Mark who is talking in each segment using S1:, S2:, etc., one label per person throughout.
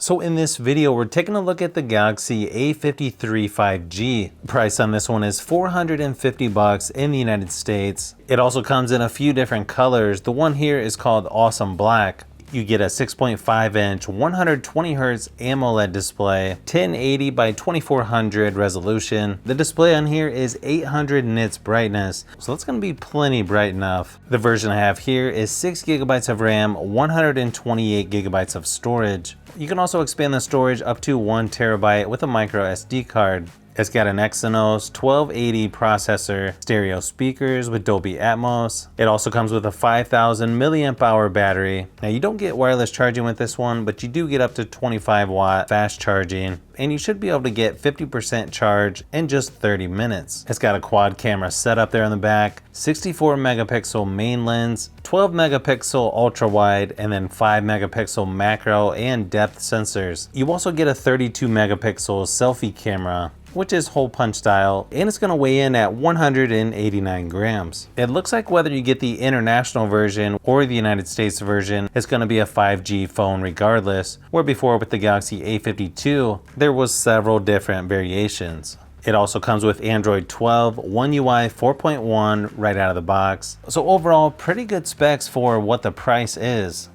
S1: So in this video, we're taking a look at the Galaxy A53 5G. Price on this one is $450 in the United States. It also comes in a few different colors. The one here is called Awesome Black. You get a 6.5 inch 120 Hz AMOLED display, 1080 by 2400 resolution. The display on here is 800 nits brightness, so that's going to be plenty bright enough. The version I have here is 6 GB of RAM, 128 GB of storage. You can also expand the storage up to 1 TB with a micro SD card. It's got an Exynos 1280 processor, stereo speakers with Dolby Atmos. It also comes with a 5000 mAh battery. Now you don't get wireless charging with this one, but you do get up to 25 watt fast charging, and you should be able to get 50% charge in just 30 minutes. It's got a quad camera setup there on the back, 64 megapixel main lens, 12 megapixel ultra wide, and then 5 megapixel macro and depth sensors. You also get a 32 megapixel selfie camera, which is hole punch style, and it's going to weigh in at 189 grams. It looks like whether you get the international version or the United States version, it's going to be a 5G phone regardless, where before with the Galaxy A52, there was several different variations. It also comes with Android 12, One UI 4.1 right out of the box. So overall, pretty good specs for what the price is.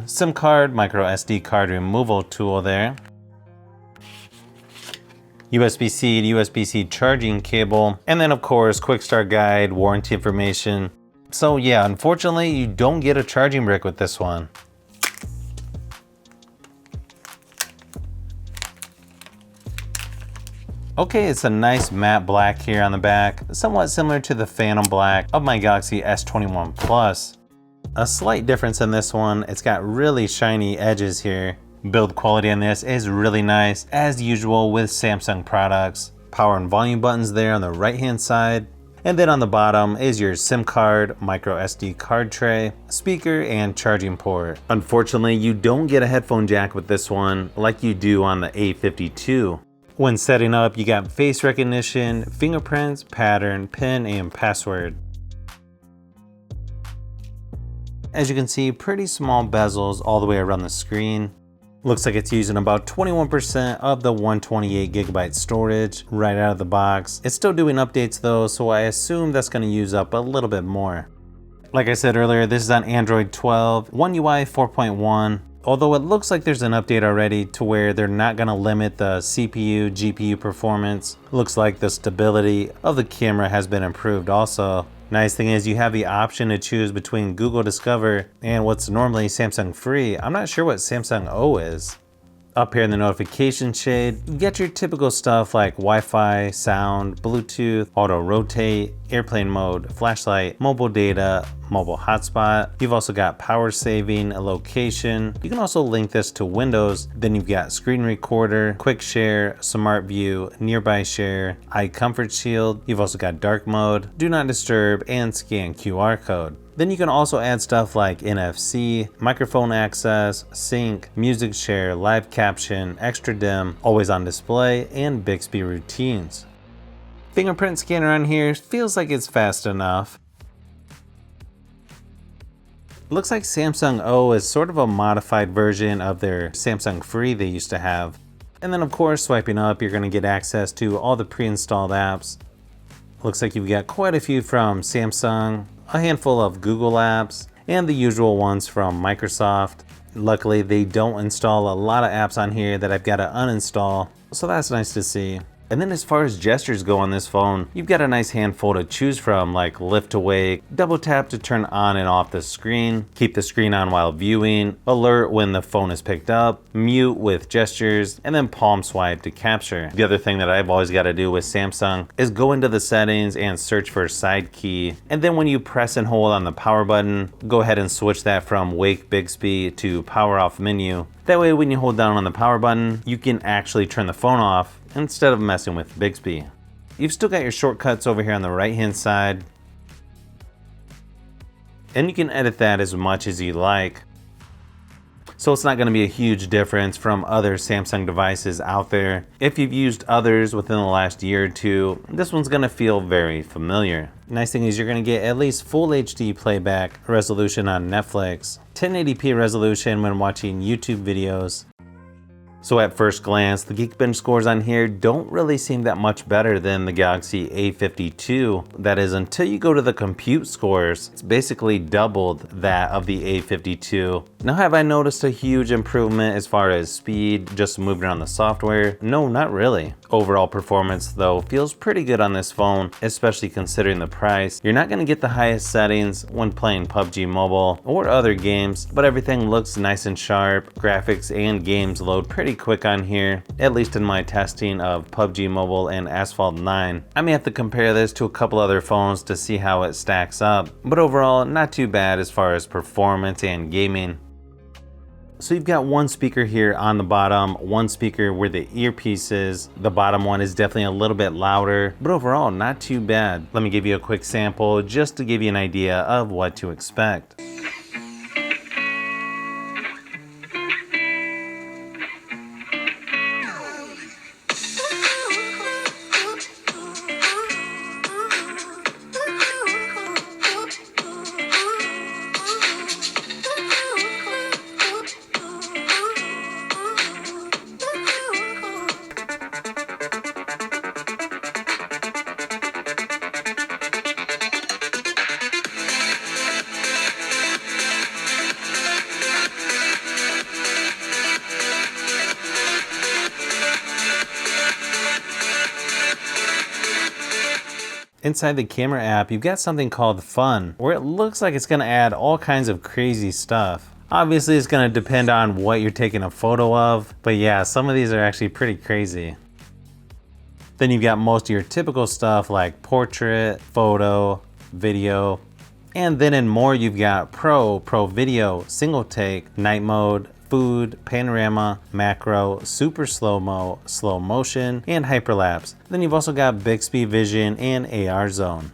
S1: SIM card, micro SD card removal tool there. USB-C to USB-C charging cable, and then of course quick start guide, warranty information. So yeah, unfortunately you don't get a charging brick with this one. Okay, it's a nice matte black here on the back, somewhat similar to the Phantom Black of my Galaxy S21 Plus. A slight difference in this one, it's got really shiny edges here. Build quality on this is really nice, as usual with Samsung products. Power and volume buttons there on the right hand side. And then on the bottom is your SIM card, micro SD card tray, speaker, and charging port. Unfortunately, you don't get a headphone jack with this one like you do on the A52. When setting up, you got face recognition, fingerprints, pattern, PIN, and password. As you can see, pretty small bezels all the way around the screen. Looks like it's using about 21% of the 128 gigabyte storage right out of the box. It's still doing updates though, so I assume that's going to use up a little bit more. Like I said earlier, this is on Android 12, One UI 4.1. Although it looks like there's an update already to where they're not going to limit the CPU, GPU performance. Looks like the stability of the camera has been improved also. Nice thing is you have the option to choose between Google Discover and what's normally Samsung Free. I'm not sure what Samsung O is. Up here in the notification shade, you get your typical stuff like Wi-Fi, sound, Bluetooth, auto rotate, airplane mode, flashlight, mobile data, mobile hotspot. You've also got power saving, a location. You can also link this to Windows. Then you've got screen recorder, quick share, smart view, nearby share, eye comfort shield. You've also got dark mode, do not disturb, and scan QR code. Then you can also add stuff like NFC, microphone access, sync, music share, live caption, extra dim, always on display, and Bixby routines. Fingerprint scanner on here feels like it's fast enough. Looks like Samsung O is sort of a modified version of their Samsung Free they used to have. And then of course, swiping up, you're going to get access to all the pre-installed apps. Looks like you've got quite a few from Samsung, a handful of Google apps, and the usual ones from Microsoft. Luckily, they don't install a lot of apps on here that I've got to uninstall, so that's nice to see. And then as far as gestures go on this phone, you've got a nice handful to choose from, like lift to wake, double tap to turn on and off the screen, keep the screen on while viewing, alert when the phone is picked up, mute with gestures, and then palm swipe to capture. The other thing that I've always got to do with Samsung is go into the settings and search for side key. And then when you press and hold on the power button, go ahead and switch that from wake Bixby to power off menu. That way when you hold down on the power button, you can actually turn the phone off instead of messing with Bixby. You've still got your shortcuts over here on the right hand side, and you can edit that as much as you like. so it's not going to be a huge difference from other Samsung devices out there. If you've used others within the last year or two, this one's going to feel very familiar. Nice thing is you're going to get at least full HD playback resolution on Netflix, 1080p resolution when watching YouTube videos. So at first glance, the Geekbench scores on here don't really seem that much better than the Galaxy A52. That is, until you go to the compute scores, it's basically doubled that of the A52. Now, have I noticed a huge improvement as far as speed, just moving around the software? No, not really. Overall performance though feels pretty good on this phone, especially considering the price. You're not going to get the highest settings when playing PUBG Mobile or other games, but everything looks nice and sharp. Graphics and games load pretty quick on here, at least in my testing of PUBG Mobile and Asphalt 9. I may have to compare this to a couple other phones to see how it stacks up, but overall not too bad as far as performance and gaming. So you've got one speaker here on the bottom, one speaker where the earpiece is. The bottom one is definitely a little bit louder, but overall not too bad. Let me give you a quick sample just to give you an idea of what to expect. Inside the camera app, you've got something called Fun, where it looks like it's gonna add all kinds of crazy stuff. Obviously, it's gonna depend on what you're taking a photo of, but yeah, some of these are actually pretty crazy. Then you've got most of your typical stuff like portrait, photo, video, and then in more you've got Pro Video, Single Take, Night Mode, Food, Panorama, Macro, Super Slow-Mo, Slow Motion, and Hyperlapse. Then you've also got Bixby Vision and AR Zone.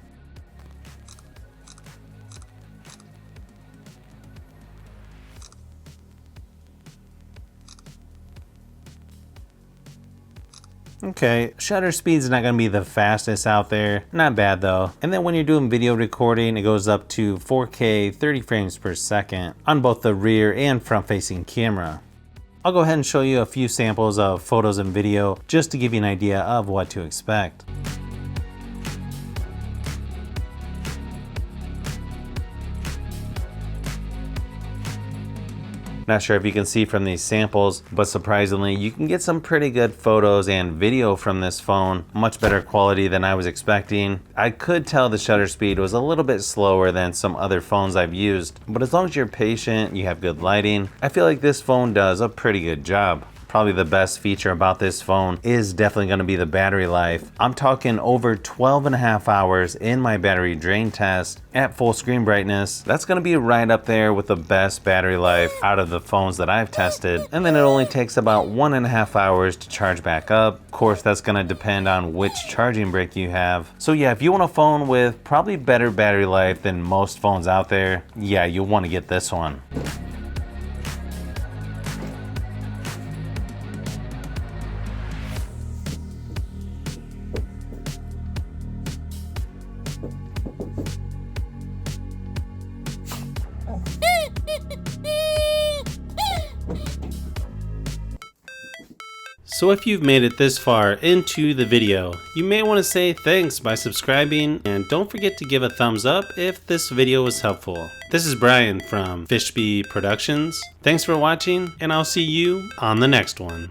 S1: Okay, shutter speed's not gonna be the fastest out there, not bad though. And then when you're doing video recording, it goes up to 4K 30 frames per second on both the rear and front facing camera. I'll go ahead and show you a few samples of photos and video just to give you an idea of what to expect. Not sure if you can see from these samples, but surprisingly, you can get some pretty good photos and video from this phone. Much better quality than I was expecting. I could tell the shutter speed was a little bit slower than some other phones I've used, but as long as you're patient, you have good lighting, I feel like this phone does a pretty good job. Probably the best feature about this phone is definitely going to be the battery life. I'm talking over 12.5 hours in my battery drain test at full screen brightness. That's going to be right up there with the best battery life out of the phones that I've tested. And then it only takes about 1.5 hours to charge back up. Of course, that's going to depend on which charging brick you have. So yeah, if you want a phone with probably better battery life than most phones out there, yeah, you'll want to get this one. So if you've made it this far into the video, you may want to say thanks by subscribing, and don't forget to give a thumbs up if this video was helpful. This is Brian from Fishby Productions. Thanks for watching, and I'll see you on the next one.